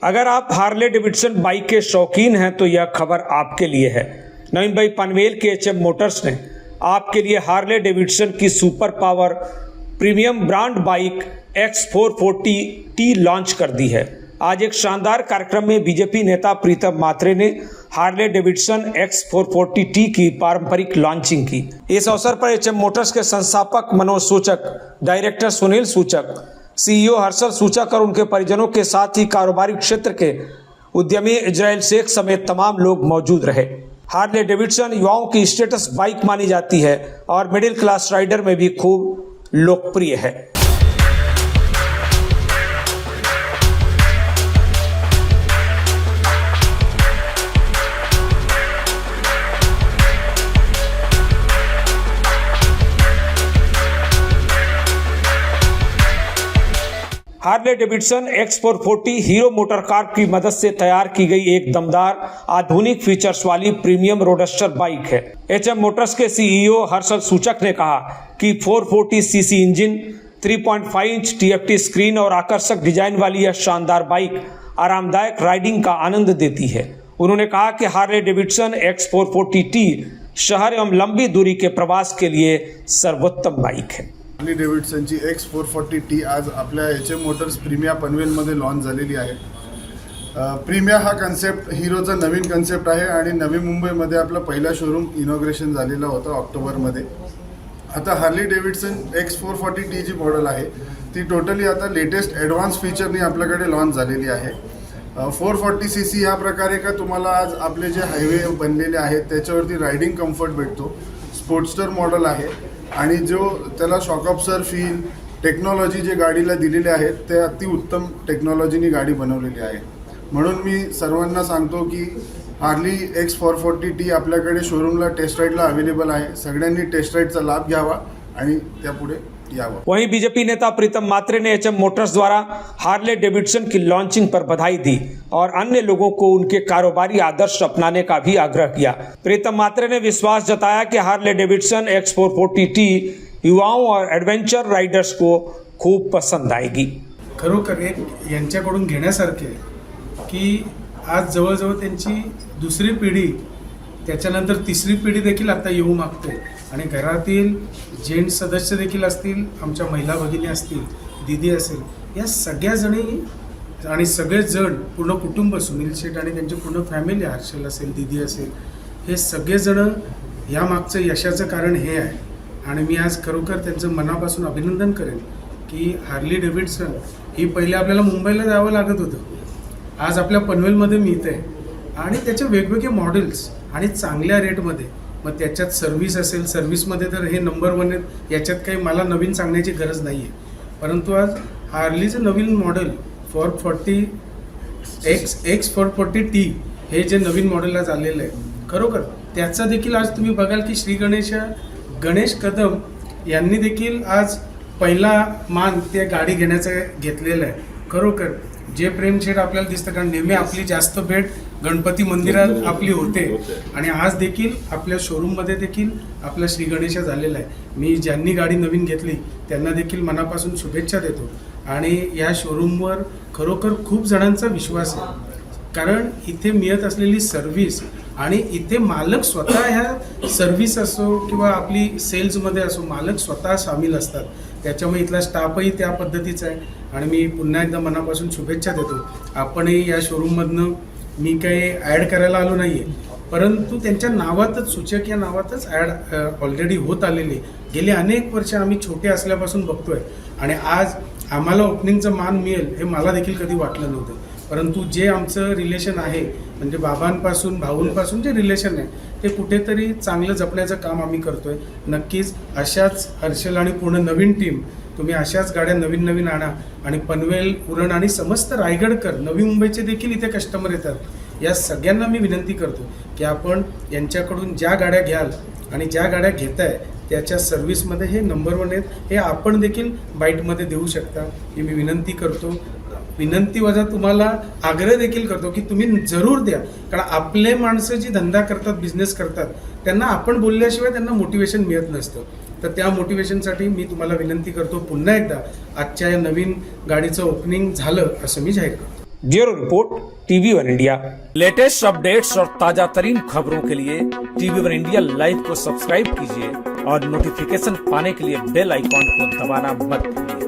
अगर आप Harley Davidson bike के शौकीन हैं तो यह खबर आपके लिए है। नवीन भाई पनवेल के एचएम मोटर्स ने आपके लिए हार्ले डेविडसन की super power premium brand bike X440T launch कर दी है। आज एक शानदार कार्यक्रम में बीजेपी नेता प्रीतम मात्रे ने हार्ले डेविडसन X440T की पारंपरिक लॉन्चिंग की। इस अवसर पर एचएम मोटर्स के संस्थापक मनोज सूचक, डायरेक्टर सुनील सूचक, सीईओ हर्षल सूचक और उनके परिजनों के साथ ही कारोबारी क्षेत्र के उद्यमी इजराइल शेख समेत तमाम लोग मौजूद रहे। हार्ले डेविडसन युवाओं की स्टेटस बाइक मानी जाती है और मिडिल क्लास राइडर में भी खूब लोकप्रिय है। Harley Davidson X440 hero motor car की मदद से तैयार की गई एक दमदार आधुनिक फीचर्स वाली प्रीमियम रोडस्टर बाइक है। एचएम मोटर्स के सीईओ हर्षल सूचक ने कहा कि 440 CC engine, 3.5 inch TFT screen और आकर्षक डिजाइन वाली यह शानदार बाइक आरामदायक राइडिंग का आनंद देती है। उन्होंने कहा कि हार्ले डेविडसन X440T शहर एवं लंबी दूरी के प्रवास के लिए सर्वोत्तम बाइक है। हार्ले डेविडसनची X440T आज आपल्या एचएम मोटर्स प्रीमिया पनवेलमध्ये लॉन्च झालेली आहे। प्रीमिया हा कन्सेप्ट हीरोचा नवीन कन्सेप्ट आहे आणि नवी मुंबईमध्ये आपला पहिला शोरूम इनॉग्रेशन झालेला होता ऑक्टोबरमध्ये। आता हार्ले डेविडसन X440T जी मॉडेल आहे ती टोटली आता लेटेस्ट ॲडव्हान्स फीचरनी आपल्याकडे लॉन्च झालेली आहे। 440 सीसी ह्या प्रकारे का तुम्हाला आज आपले जे हायवे बनलेले आहेत त्याच्यावरती रायडिंग कम्फर्ट भेटतो। स्पोर्ट्स्टर मॉडेल आहे आणि जो त्याला शॉक ऑब्सर फील टेक्नॉलॉजी जे गाडीला दिलेले आहेत ते अति उत्तम टेक्नॉलॉजीनी गाडी बनवलेली आहे। म्हणून मी सर्वांना सांगतो की हार्ली X440T आपल्याकडे शोरूमला टेस्ट राइडला अवेलेबल आहे। सगळ्यांनी टेस्ट राइडचा लाभ घ्यावा आणि त्यापुढे यावं। वहीं बीजेपी नेता प्रीतम मात्रे ने एचएम मोटर्स द्वारा हार्ले डेविडसन की लॉन्चिंग पर बधाई दी और अन्य लोगों को उनके कारोबारी आदर्श अपनाने का भी आग्रह किया। प्रीतम मात्रे ने विश्वास जताया कि हार्ले डेविडसन X440T युवाओं और एडवेंचर राइडर्स को खूब पसंद आएगी। खरोखर एक यांच्याकडून घेण्यासारखे की आज जवळजवळ त्यांची दुसरी पिढी त्याच्यानंतर तिसरी पिढी देखील आता येऊ मागते आणि घरातील जेंट्स सदस्य देखील असतील, आमच्या महिला भगिनी असतील, दीदी असेल, या सगळ्याजणी आणि सगळेजण पूर्ण कुटुंब, सुनील शेठ आणि त्यांची पूर्ण फॅमिली, हर्षल असेल, दीदी असेल, हे सगळेजण या मागचं यशाचं कारण हे आहे। आणि मी आज खरोखर त्यांचं मनापासून अभिनंदन करेन की हार्ली डेविडसन ही पहिले आपल्याला मुंबईला जावं लागत होतं, आज आपल्या पनवेलमध्ये मिळते आणि त्याचे वेगवेगळे मॉडेल्स आणि चांगल्या रेटमध्ये। मग त्याच्यात सर्व्हिस असेल, सर्व्हिसमध्ये तर हे नंबर 1 आहेत, याच्यात काही मला नवीन सांगण्याची गरज नाही आहे। परंतु आज हार्लीचं नवीन मॉडेल X440T हे जे नवीन मॉडेलला झालेलं आहे, खरोखर त्याचा देखील आज तुम्ही बघाल की श्री गणेश कदम यांनी देखील आज पहिला मान त्या गाडी घेतलेला आहे। खरोखर जे प्रेमशेठ आपल्याला दिसतं, कारण नेहमी आपली जास्त भेट गणपती मंदिरात आपली होते आणि आज देखील आपल्या शोरूममध्ये देखील आपला श्री गणेश झालेला आहे। मी ज्यांनी गाडी नवीन घेतली त्यांना देखील मनापासून शुभेच्छा देतो आणि या शोरूमवर खरोखर खूप जणांचा विश्वास आहे, कारण इथे मिळत असलेली सर्व्हिस आणि इथे मालक स्वतः ह्या सर्व्हिस असो किंवा आपली सेल्समध्ये असो, मालक स्वतः सामील असतात। त्याच्यामुळे इथला स्टाफही त्या पद्धतीचा आहे आणि मी पुन्हा एकदा मनापासून शुभेच्छा देतो। आपणही या शोरूममधनं मी काही ॲड करायला आलो नाही आहे, परंतु त्यांच्या नावातच, सूचक या नावातच ॲड ऑलरेडी होत आलेली। गेली अनेक वर्ष आम्ही छोटे असल्यापासून बघतोय आणि आज आम्हाला ओपनिंगचं मान मिळेल हे मला देखील कधी वाटलं नव्हतं। परंतु जे आमचं रिलेशन आहे, म्हणजे बाबांपासून भाऊंपासून जे रिलेशन आहे ते कुठेतरी चांगलं जपण्याचं काम आम्ही करतोय। नक्कीच अशाच हर्षल आणि पूर्ण नवीन टीम, तुम्ही अशाच गाड्या नवीन आणा आणि पनवेल, उरण आणि समस्त रायगडकर, नवी मुंबईचे देखील इथे कस्टमर येतात। या सगळ्यांना मी विनंती करतो की आपण यांच्याकडून ज्या गाड्या घ्याल आणि ज्या गाड्या घेताय त्याच्या सर्व्हिसमध्ये हे नंबर 1 आहेत, हे आपण देखील बाईटमध्ये देऊ शकता ही मी विनंती करतो। विनंती वजा तुम्हाला आग्रह देखील करतो की तुम्ही जरूर द्या, कारण आपले माणसं जी धंदा करतात, बिझनेस करतात, त्यांना आपण बोलल्याशिवाय त्यांना मोटिवेशन मिळत नसतं। तर त्या मोटिवेशनसाठी मी तुम्हाला विनंती करतो पुन्हा एकदा आजच्या या नवीन गाडीचं ओपनिंग झालं असं मी जाहीर करतो। Bureau report TV one India. Latest updates और ताजा तरीन खबरों के लिए टीवी वन इंडिया लाइव को सब्सक्राइब कीजिए और नोटिफिकेशन पाने के लिए बेल आइकॉन को दबाना मत भूलिए।